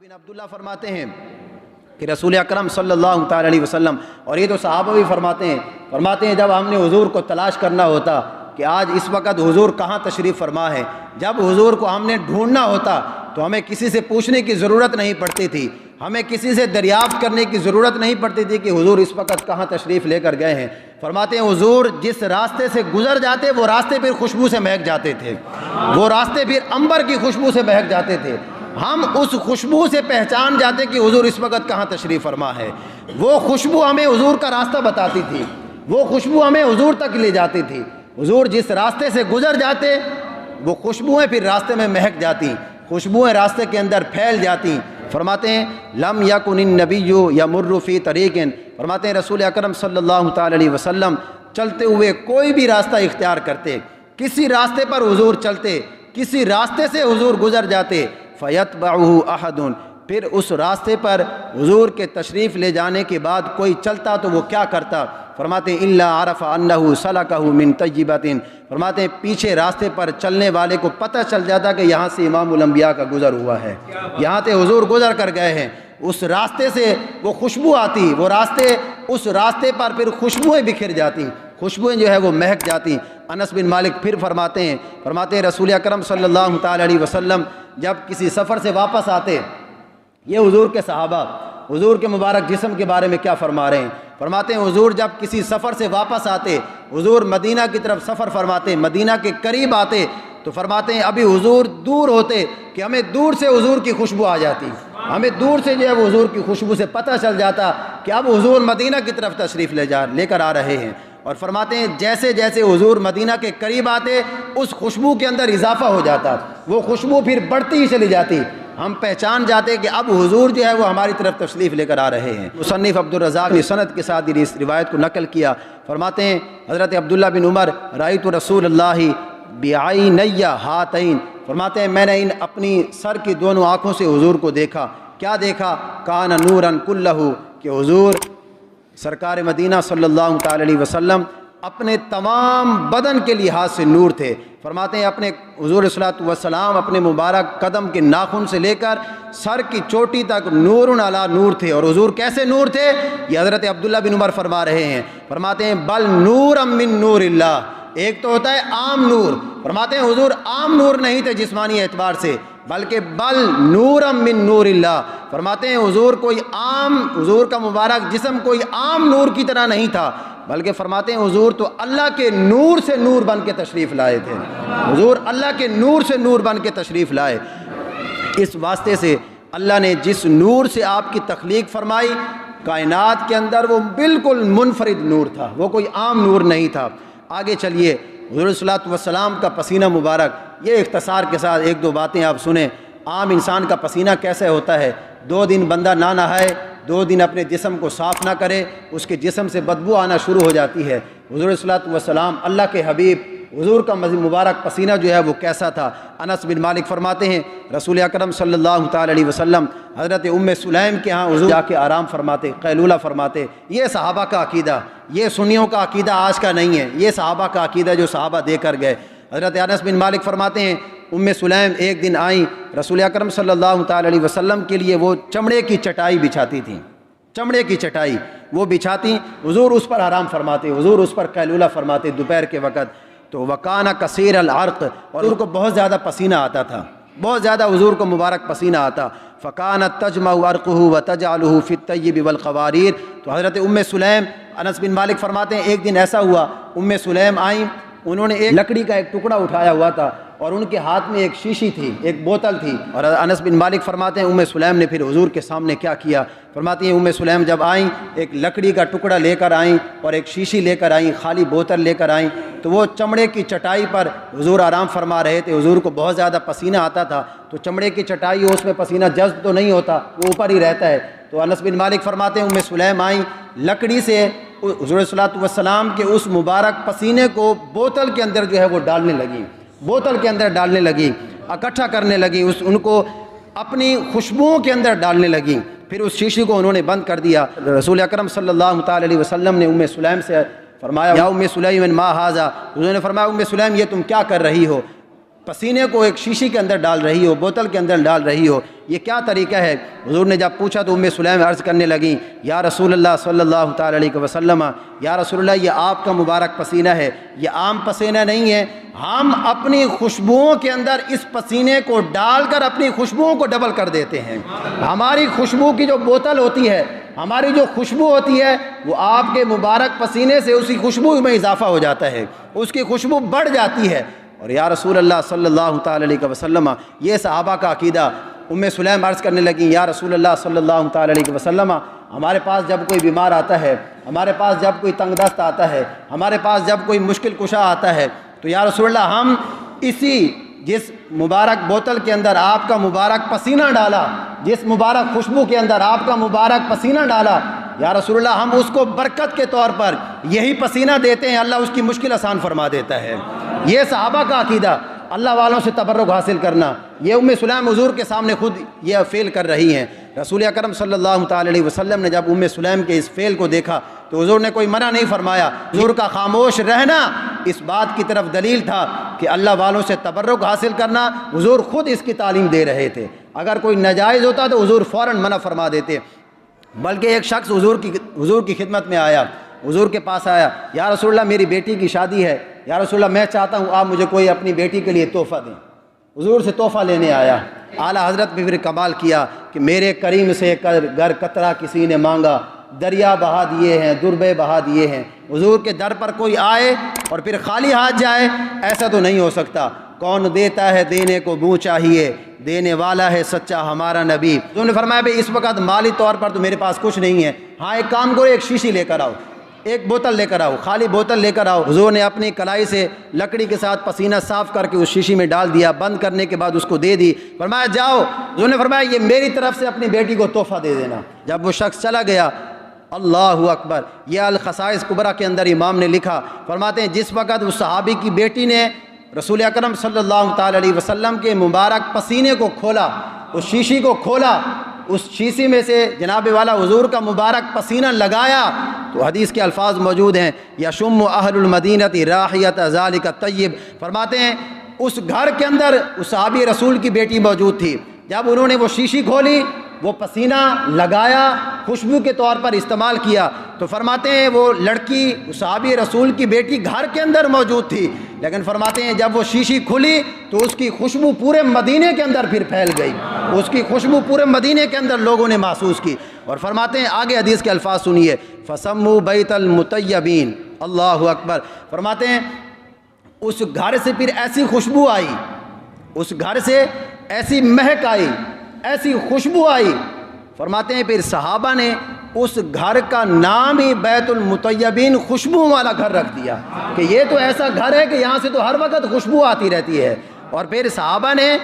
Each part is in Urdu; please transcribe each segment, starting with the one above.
بن عبداللہ فرماتے ہیں کہ رسول اکرم صلی اللہ تعالی علیہ وسلم، اور یہ تو صحابہ بھی فرماتے ہیں جب ہم نے حضور کو تلاش کرنا ہوتا کہ آج اس وقت حضور کہاں تشریف فرما ہے، جب حضور کو ہم نے ڈھونڈنا ہوتا تو ہمیں کسی سے پوچھنے کی ضرورت نہیں پڑتی تھی، ہمیں کسی سے دریافت کرنے کی ضرورت نہیں پڑتی تھی کہ حضور اس وقت کہاں تشریف لے کر گئے ہیں۔ فرماتے ہیں حضور جس راستے سے گزر جاتے وہ راستے پھر خوشبو سے مہک جاتے تھے، وہ راستے پھر عنبر کی خوشبو سے مہک جاتے تھے، ہم اس خوشبو سے پہچان جاتے کہ حضور اس وقت کہاں تشریف فرما ہے۔ وہ خوشبو ہمیں حضور کا راستہ بتاتی تھی، وہ خوشبو ہمیں حضور تک لے جاتی تھی۔ حضور جس راستے سے گزر جاتے وہ خوشبوئیں پھر راستے میں مہک جاتی، خوشبوئیں راستے کے اندر پھیل جاتی۔ فرماتے ہیں لم یکن النبی یمر فی طریق، فرماتے ہیں رسول اکرم صلی اللہ تعالی علیہ وسلم چلتے ہوئے کوئی بھی راستہ اختیار کرتے، کسی راستے پر حضور چلتے، کسی راستے سے حضور گزر جاتے، فیتبعہ احد، پھر اس راستے پر حضور کے تشریف لے جانے کے بعد کوئی چلتا تو وہ کیا کرتا؟ فرماتے ہیں الا عرف انہ سلکہ من طیبۃ، فرماتے ہیں پیچھے راستے پر چلنے والے کو پتہ چل جاتا کہ یہاں سے امام الانبیاء کا گزر ہوا ہے، یہاں سے حضور گزر کر گئے ہیں۔ اس راستے سے وہ خوشبو آتی، وہ اس راستے پر پھر خوشبوئیں بکھر جاتی، خوشبوئیں جو ہے وہ مہک جاتی۔ انس بن مالک پھر فرماتے ہیں رسول اکرم صلی اللہ تعالی علیہ وسلم جب کسی سفر سے واپس آتے، یہ حضور کے صحابہ حضور کے مبارک جسم کے بارے میں کیا فرما رہے ہیں؟ فرماتے ہیں حضور جب کسی سفر سے واپس آتے، حضور مدینہ کی طرف سفر فرماتے، مدینہ کے قریب آتے تو فرماتے ہیں ابھی حضور دور ہوتے کہ ہمیں دور سے حضور کی خوشبو آ جاتی، ہمیں دور سے جو ہے وہ حضور کی خوشبو سے پتہ چل جاتا کہ اب حضور مدینہ کی طرف تشریف لے کر آ رہے ہیں۔ اور فرماتے ہیں جیسے جیسے حضور مدینہ کے قریب آتے اس خوشبو کے اندر اضافہ ہو جاتا، وہ خوشبو پھر بڑھتی ہی چلی جاتی، ہم پہچان جاتے کہ اب حضور جو ہے وہ ہماری طرف تشریف لے کر آ رہے ہیں۔ مصنف عبدالرزاق نے سند کے ساتھ اس روایت کو نقل کیا۔ فرماتے ہیں حضرت عبداللہ بن عمر رأیت رسول اللہ بعینی ہاتین، فرماتے ہیں میں نے اپنی سر کی دونوں آنکھوں سے حضور کو دیکھا۔ کیا دیکھا؟ کان نوراً کلہ، کہ حضور سرکار مدینہ صلی اللہ تعالی علیہ وسلم اپنے تمام بدن کے لحاظ سے نور تھے۔ فرماتے ہیں اپنے حضور صلی اللہ علیہ وسلم اپنے مبارک قدم کے ناخن سے لے کر سر کی چوٹی تک نور علی نور تھے۔ اور حضور کیسے نور تھے؟ یہ حضرت عبداللہ بن عمر فرما رہے ہیں۔ فرماتے ہیں بل نورا من نور اللہ، ایک تو ہوتا ہے عام نور، فرماتے ہیں حضور عام نور نہیں تھے جسمانی اعتبار سے، بلکہ بل نورا من نور اللہ، فرماتے ہیں حضور کا مبارک جسم کوئی عام نور کی طرح نہیں تھا، بلکہ فرماتے ہیں حضور تو اللہ کے نور سے نور بن کے تشریف لائے تھے، حضور اللہ کے نور سے نور بن کے تشریف لائے۔ اس واسطے سے اللہ نے جس نور سے آپ کی تخلیق فرمائی، کائنات کے اندر وہ بالکل منفرد نور تھا، وہ کوئی عام نور نہیں تھا۔ آگے چلیے، حضور صلی اللہ علیہ وسلم کا پسینہ مبارک، یہ اختصار کے ساتھ ایک دو باتیں آپ سنیں۔ عام انسان کا پسینہ کیسے ہوتا ہے؟ 2 دن بندہ نہ نہائے، 2 دن اپنے جسم کو صاف نہ کرے، اس کے جسم سے بدبو آنا شروع ہو جاتی ہے۔ حضور صلی اللہ علیہ وسلم اللہ کے حبیب حضور کا مبارک پسینہ جو ہے وہ کیسا تھا؟ انس بن مالک فرماتے ہیں رسول اکرم صلی اللہ تعالی علیہ وسلم حضرت سلیم کے ہاں حضور جا کے آرام فرماتے، قیلولہ فرماتے۔ یہ صحابہ کا عقیدہ، یہ سنیوں کا عقیدہ آج کا نہیں ہے، یہ صحابہ کا عقیدہ جو صحابہ دے کر گئے۔ حضرت انس بن مالک فرماتے ہیں سلیم ایک دن آئیں، رسول اکرم صلی اللہ تعالی علیہ وسلم کے لیے وہ چمڑے کی چٹائی بچھاتی تھیں، چمڑے کی چٹائی وہ بچھاتی، حضور اس پر آرام فرماتے، حضور اس پر قیلولہ فرماتے دوپہر کے وقت۔ تو وکانہ کثیر العرق، اور حضور کو بہت زیادہ پسینہ آتا تھا، بہت زیادہ حضور کو مبارک پسینہ آتا۔ فکانت تجمع عرقہ وتجعلہ فی الطیب والقواریر، تو حضرت سلیم انس بن مالک فرماتے ہیں ایک دن ایسا ہوا، سلیم آئیں، انہوں نے ایک لکڑی کا ایک ٹکڑا اٹھایا ہوا تھا اور ان کے ہاتھ میں ایک شیشی تھی، ایک بوتل تھی، اور انس بن مالک فرماتے ہیں سلیم نے پھر حضور کے سامنے کیا کیا؟ فرماتی ہیں سلیم جب آئیں ایک لکڑی کا ٹکڑا لے کر آئیں اور ایک شیشی لے کر آئیں، خالی بوتل لے کر آئیں، تو وہ چمڑے کی چٹائی پر حضور آرام فرما رہے تھے، حضور کو بہت زیادہ پسینہ آتا تھا، تو چمڑے کی چٹائی ہو اس میں پسینہ جذب تو نہیں ہوتا، وہ اوپر ہی رہتا ہے۔ تو انس بن مالک فرماتے ہیں سلیم آئیں، لکڑی سے حضور صلی اللہ علیہ وسلم کے اس مبارک پسینے کو بوتل کے اندر جو ہے وہ ڈالنے لگی، بوتل کے اندر ڈالنے لگی، اکٹھا کرنے لگی، ان کو اپنی خوشبوؤں کے اندر ڈالنے لگی۔ پھر اس شیشی کو انہوں نے بند کر دیا۔ رسول اکرم صلی اللہ تعالی علیہ وسلم نے سلیم سے فرمایا یا سلیم ما ھذا، انہوں نے فرمایا سلیم یہ تم کیا کر رہی ہو؟ پسینے کو ایک شیشی کے اندر ڈال رہی ہو، بوتل کے اندر ڈال رہی ہو، یہ کیا طریقہ ہے؟ حضور نے جب پوچھا تو سلیم عرض کرنے لگیں، یا رسول اللہ صلی اللہ تعالی علیہ وسلم، یا رسول اللہ یہ آپ کا مبارک پسینہ ہے، یہ عام پسینہ نہیں ہے، ہم اپنی خوشبوؤں کے اندر اس پسینے کو ڈال کر اپنی خوشبوؤں کو ڈبل کر دیتے ہیں۔ ہماری خوشبو کی جو بوتل ہوتی ہے، ہماری جو خوشبو ہوتی ہے، وہ آپ کے مبارک پسینے سے اسی خوشبو میں اضافہ ہو جاتا ہے، اس کی خوشبو بڑھ جاتی ہے۔ اور یا رسول اللہ صلی اللہ تعالی علیہ وسلم، یہ صحابہ کا عقیدہ۔ سلیم عرض کرنے لگیں، یا رسول اللہ صلی اللہ تعالی علیہ وسلم، ہمارے پاس جب کوئی بیمار آتا ہے، ہمارے پاس جب کوئی تنگ دست آتا ہے، ہمارے پاس جب کوئی مشکل کشا آتا ہے، تو یا رسول اللہ ہم جس مبارک بوتل کے اندر آپ کا مبارک پسینہ ڈالا، جس مبارک خوشبو کے اندر آپ کا مبارک پسینہ ڈالا، یا رسول اللہ ہم اس کو برکت کے طور پر یہی پسینہ دیتے ہیں، اللہ اس کی مشکل آسان فرما دیتا ہے۔ یہ صحابہ کا عقیدہ، اللہ والوں سے تبرک حاصل کرنا، یہ سلیم حضور کے سامنے خود یہ فعل کر رہی ہیں۔ رسول اکرم صلی اللہ تعالی علیہ وسلم نے جب سلیم کے اس فعل کو دیکھا تو حضور نے کوئی منع نہیں فرمایا۔ حضور کا خاموش رہنا اس بات کی طرف دلیل تھا کہ اللہ والوں سے تبرک حاصل کرنا، حضور خود اس کی تعلیم دے رہے تھے۔ اگر کوئی ناجائز ہوتا تو حضور فوراً منع فرما دیتے۔ بلکہ ایک شخص حضور کی خدمت میں آیا، حضور کے پاس آیا، یا رسول اللہ میری بیٹی کی شادی ہے، یا رسول اللہ میں چاہتا ہوں آپ مجھے کوئی اپنی بیٹی کے لیے تحفہ دیں۔ حضور سے تحفہ لینے آیا، اعلیٰ حضرت بھی پھر کمال کیا کہ میرے کریم سے گر قطرہ کسی نے مانگا، دریا بہا دیے ہیں، دربے بہا دیے ہیں۔ حضور کے در پر کوئی آئے اور پھر خالی ہاتھ جائے، ایسا تو نہیں ہو سکتا۔ کون دیتا ہے دینے کو منہ چاہیے، دینے والا ہے سچا ہمارا نبی۔ انہوں نے فرمایا بھئی اس وقت مالی طور پر تو میرے پاس کچھ نہیں ہے، ہاں ایک کام کرو، ایک شیشی لے کر آؤ، ایک بوتل لے کر آؤ، خالی بوتل لے کر آؤ۔ حضور نے اپنی کلائی سے لکڑی کے ساتھ پسینہ صاف کر کے اس شیشی میں ڈال دیا، بند کرنے کے بعد اس کو دے دی، فرمایا جاؤ۔ حضور نے فرمایا یہ میری طرف سے اپنی بیٹی کو تحفہ دے دینا۔ جب وہ شخص چلا گیا، اللہ اکبر، یہ الخصائص کبریٰ کے اندر امام نے لکھا، فرماتے ہیں جس وقت اس صحابی کی بیٹی نے رسول اکرم صلی اللہ تعالی علیہ وسلم کے مبارک پسینے کو کھولا، اس شیشی کو کھولا، اس شیشی میں سے جناب والا حضور کا مبارک پسینہ لگایا، تو حدیث کے الفاظ موجود ہیں، یشم اہل المدینۃ راحیۃ ذالک الطیب، فرماتے ہیں اس گھر کے اندر اس صحابی رسول کی بیٹی موجود تھی۔ جب انہوں نے وہ شیشی کھولی، وہ پسینہ لگایا، خوشبو کے طور پر استعمال کیا، تو فرماتے ہیں وہ لڑکی صحابی رسول کی بیٹی گھر کے اندر موجود تھی، لیکن فرماتے ہیں جب وہ شیشی کھلی تو اس کی خوشبو پورے مدینے کے اندر پھر پھیل گئی، اس کی خوشبو پورے مدینے کے اندر لوگوں نے محسوس کی۔ اور فرماتے ہیں آگے حدیث کے الفاظ سنیے، فَسَمُّوا بَيْتَ الْمُطَيَّبِينَ، اللہ اکبر، فرماتے ہیں اس گھر سے پھر ایسی خوشبو آئی، اس گھر سے ایسی مہک آئی، ایسی خوشبو آئی، فرماتے ہیں پھر صحابہ نے اس گھر کا نام ہی بیت المطیبین، خوشبو والا گھر رکھ دیا، کہ یہ تو ایسا گھر ہے کہ یہاں سے تو ہر وقت خوشبو آتی رہتی ہے۔ اور پھر صحابہ نے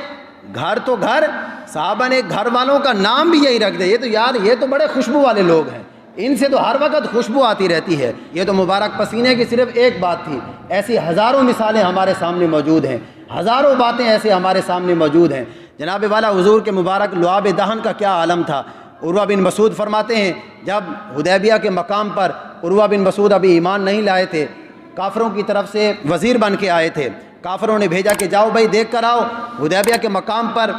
صحابہ نے گھر والوں کا نام بھی یہی رکھ دیا، یہ تو یار یہ تو بڑے خوشبو والے لوگ ہیں، ان سے تو ہر وقت خوشبو آتی رہتی ہے۔ یہ تو مبارک پسینے کی صرف ایک بات تھی، ایسی ہزاروں مثالیں ہمارے سامنے موجود ہیں، ہزاروں باتیں ایسے ہمارے سامنے موجود ہیں۔ جناب والا حضور کے مبارک لعاب دہن کا کیا عالم تھا۔ عروہ بن مسعود فرماتے ہیں جب حدیبیہ کے مقام پر عروہ بن مسعود ابھی ایمان نہیں لائے تھے، کافروں کی طرف سے وزیر بن کے آئے تھے، کافروں نے بھیجا کہ جاؤ بھائی دیکھ کر آؤ حدیبیہ کے مقام پر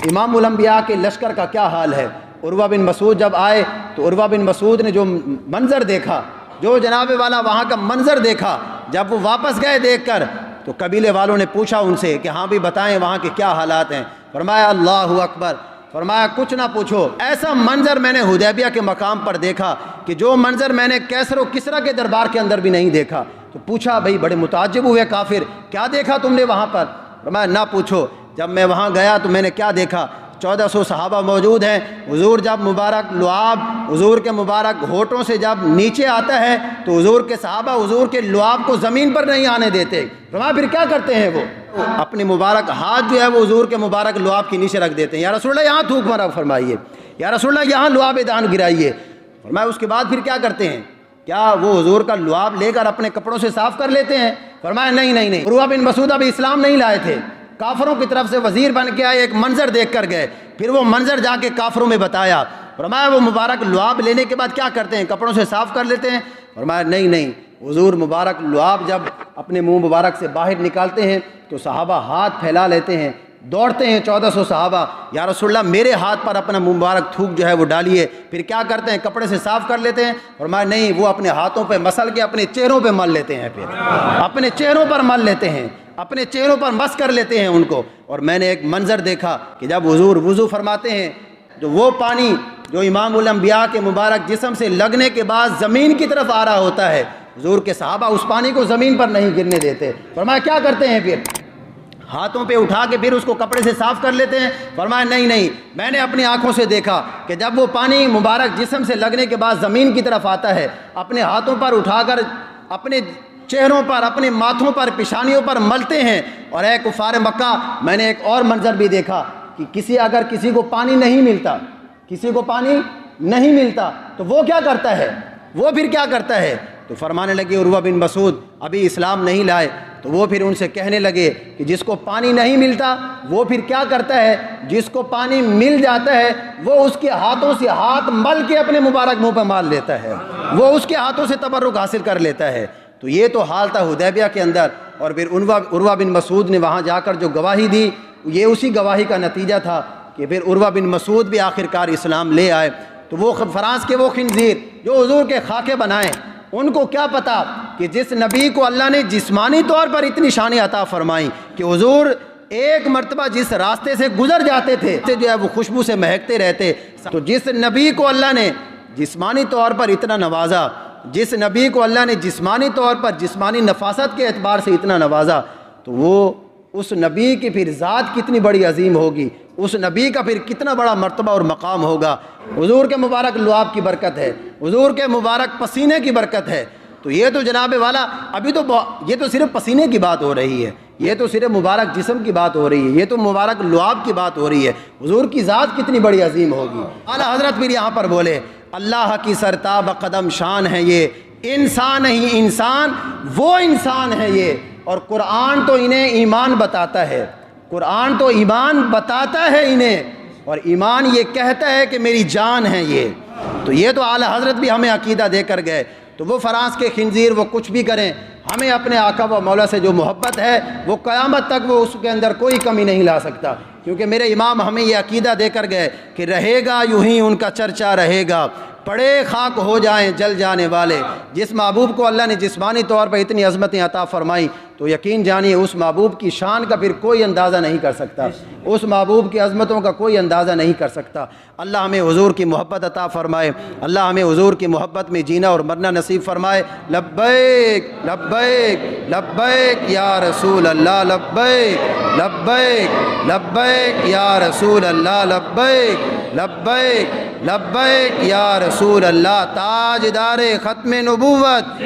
امام الانبیاء کے لشکر کا کیا حال ہے۔ عروہ بن مسعود جب آئے تو عروہ بن مسعود نے جو منظر دیکھا، جو جناب والا وہاں کا منظر دیکھا، جب وہ واپس گئے دیکھ کر تو قبیلے والوں نے پوچھا ان سے کہ ہاں بھی بتائیں وہاں کے کیا حالات ہیں۔ فرمایا اللہ اکبر، فرمایا کچھ نہ پوچھو، ایسا منظر میں نے حدیبیہ کے مقام پر دیکھا کہ جو منظر میں نے کیسر و کسریٰ کے دربار کے اندر بھی نہیں دیکھا۔ تو پوچھا بھائی بڑے متعجب ہوئے کافر، کیا دیکھا تم نے وہاں پر؟ فرمایا نہ پوچھو، جب میں وہاں گیا تو میں نے کیا دیکھا، 1400 صحابہ موجود ہیں، حضور جب مبارک لعاب حضور کے مبارک ہونٹوں سے جب نیچے آتا ہے تو حضور کے صحابہ حضور کے لعاب کو زمین پر نہیں آنے دیتے۔ فرمایا پھر کیا کرتے ہیں وہ اپنے مبارک ہاتھ جو ہے وہ حضور کے مبارک لعاب کے نیچے رکھ دیتے ہیں، یا رسول اللہ یہاں تھوک مارا فرمائیے، یا رسول اللہ یہاں لعاب دہن گرائیے۔ فرمایا اس کے بعد پھر کیا کرتے ہیں، کیا وہ حضور کا لعاب لے کر اپنے کپڑوں سے صاف کر لیتے ہیں؟ فرمایا نہیں۔ عروہ بن مسعود ابھی اسلام نہیں لائے تھے، کافروں کی طرف سے وزیر بن کے آئے، ایک منظر دیکھ کر گئے، پھر وہ منظر جا کے کافروں میں بتایا۔ فرمایا وہ مبارک لعاب لینے کے بعد کیا کرتے ہیں، کپڑوں سے صاف کر لیتے ہیں؟ فرمایا نہیں، حضور مبارک لعاب جب اپنے منہ مبارک سے باہر نکالتے ہیں تو صحابہ ہاتھ پھیلا لیتے ہیں، دوڑتے ہیں 1400 صحابہ، یا رسول اللہ میرے ہاتھ پر اپنا مبارک تھوک جو ہے وہ ڈالیے۔ پھر کیا کرتے ہیں؟ کپڑے سے صاف کر لیتے ہیں؟ فرمایا نہیں، وہ اپنے ہاتھوں پہ مسل کے اپنے چہروں پہ مل لیتے ہیں، پھر اپنے چہروں پر مل لیتے ہیں، اپنے چہروں پر مس کر لیتے ہیں ان کو۔ اور میں نے ایک منظر دیکھا کہ جب حضور وضو فرماتے ہیں تو وہ پانی جو امام الانبیاء کے مبارک جسم سے لگنے کے بعد زمین کی طرف آ رہا ہوتا ہے، حضور کے صحابہ اس پانی کو زمین پر نہیں گرنے دیتے۔ فرمایا کیا کرتے ہیں؟ پھر ہاتھوں پہ اٹھا کے پھر اس کو کپڑے سے صاف کر لیتے ہیں۔ فرمایا نہیں، میں نے اپنی آنکھوں سے دیکھا کہ جب وہ پانی مبارک جسم سے لگنے کے بعد زمین کی طرف آتا ہے، اپنے ہاتھوں پر اٹھا کر اپنے چہروں پر، اپنے ماتھوں پر، پیشانیوں پر ملتے ہیں۔ اور اے کفار مکہ، میں نے ایک اور منظر بھی دیکھا کہ اگر کسی کو پانی نہیں ملتا، کسی کو پانی نہیں ملتا تو وہ کیا کرتا ہے؟ وہ پھر کیا کرتا ہے؟ تو فرمانے لگے عروہ بن مسعود ابھی اسلام نہیں لائے، تو وہ پھر ان سے کہنے لگے کہ جس کو پانی نہیں ملتا وہ پھر کیا کرتا ہے؟ جس کو پانی مل جاتا ہے وہ اس کے ہاتھوں سے ہاتھ مل کے اپنے مبارک منہ پہ مال لیتا ہے، وہ اس کے ہاتھوں سے تبرک حاصل کر لیتا ہے۔ تو یہ تو حال تھا حدیبیہ کے اندر۔ اور پھر عروہ بن مسعود نے وہاں جا کر جو گواہی دی، یہ اسی گواہی کا نتیجہ تھا کہ پھر عروہ بن مسعود بھی آخرکار اسلام لے آئے۔ تو وہ فرانس کے وہ خنزیر جو حضور کے خاکے بنائیں، ان کو کیا پتا کہ جس نبی کو اللہ نے جسمانی طور پر اتنی شان عطا فرمائی کہ حضور ایک مرتبہ جس راستے سے گزر جاتے تھے جو ہے وہ خوشبو سے مہکتے رہتے، تو جس نبی کو اللہ نے جسمانی طور پر اتنا نوازا، جس نبی کو اللہ نے جسمانی طور پر جسمانی نفاست کے اعتبار سے اتنا نوازا، تو وہ اس نبی کی پھر ذات کتنی بڑی عظیم ہوگی، اس نبی کا پھر کتنا بڑا مرتبہ اور مقام ہوگا۔ حضور کے مبارک لعاب کی برکت ہے، حضور کے مبارک پسینے کی برکت ہے۔ تو یہ تو جناب والا ابھی تو یہ تو صرف پسینے کی بات ہو رہی ہے، یہ تو صرف مبارک جسم کی بات ہو رہی ہے، یہ تو مبارک لعاب کی بات ہو رہی ہے۔ حضور کی ذات کتنی بڑی عظیم ہوگی۔ اعلیٰ حضرت پھر یہاں پر بولے اللہ کی سرتاب قدم شان ہے یہ، انسان ہی انسان وہ انسان ہے یہ۔ اور قرآن تو انہیں ایمان بتاتا ہے، قرآن تو ایمان بتاتا ہے انہیں، اور ایمان یہ کہتا ہے کہ میری جان ہے یہ۔ تو یہ تو اعلیٰ حضرت بھی ہمیں عقیدہ دے کر گئے۔ تو وہ فرانس کے خنزیر وہ کچھ بھی کریں، ہمیں اپنے آقا و مولا سے جو محبت ہے وہ قیامت تک وہ اس کے اندر کوئی کمی نہیں لا سکتا، کیونکہ میرے امام ہمیں یہ عقیدہ دے کر گئے کہ رہے گا یوں ہی ان کا چرچا رہے گا، پڑے خاک ہو جائیں جل جانے والے۔ جس محبوب کو اللہ نے جسمانی طور پر اتنی عظمتیں عطا فرمائی، تو یقین جانیے اس محبوب کی شان کا پھر کوئی اندازہ نہیں کر سکتا، اس محبوب کی عظمتوں کا کوئی اندازہ نہیں کر سکتا۔ اللہ ہمیں حضور کی محبت عطا فرمائے، اللہ ہمیں حضور کی محبت میں جینا اور مرنا نصیب فرمائے۔ لبیک لبیک لبیک یا رسول اللہ، لبیک لبیک لبیک یا رسول اللہ، لبیک لبیک لبیک یا رسول اللہ۔ تاجدار ختم نبوت،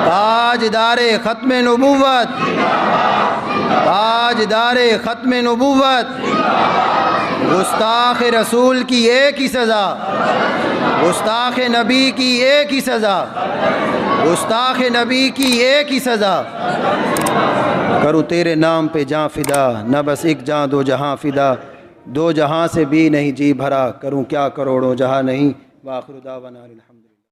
تاجدار ختم نبوت، تاجدار ختم نبوت۔ گستاخ رسول کی ایک ہی سزا، گستاخ نبی کی ایک ہی سزا، گستاخ نبی کی ایک ہی سزا۔ کروں تیرے نام پہ جاں فدا، نہ بس ایک جاں دو جہاں فدا، دو جہاں سے بھی نہیں جی بھرا، کروں کیا کروڑوں جہاں نہیں۔ وآخر دعوانا الحمد للہ۔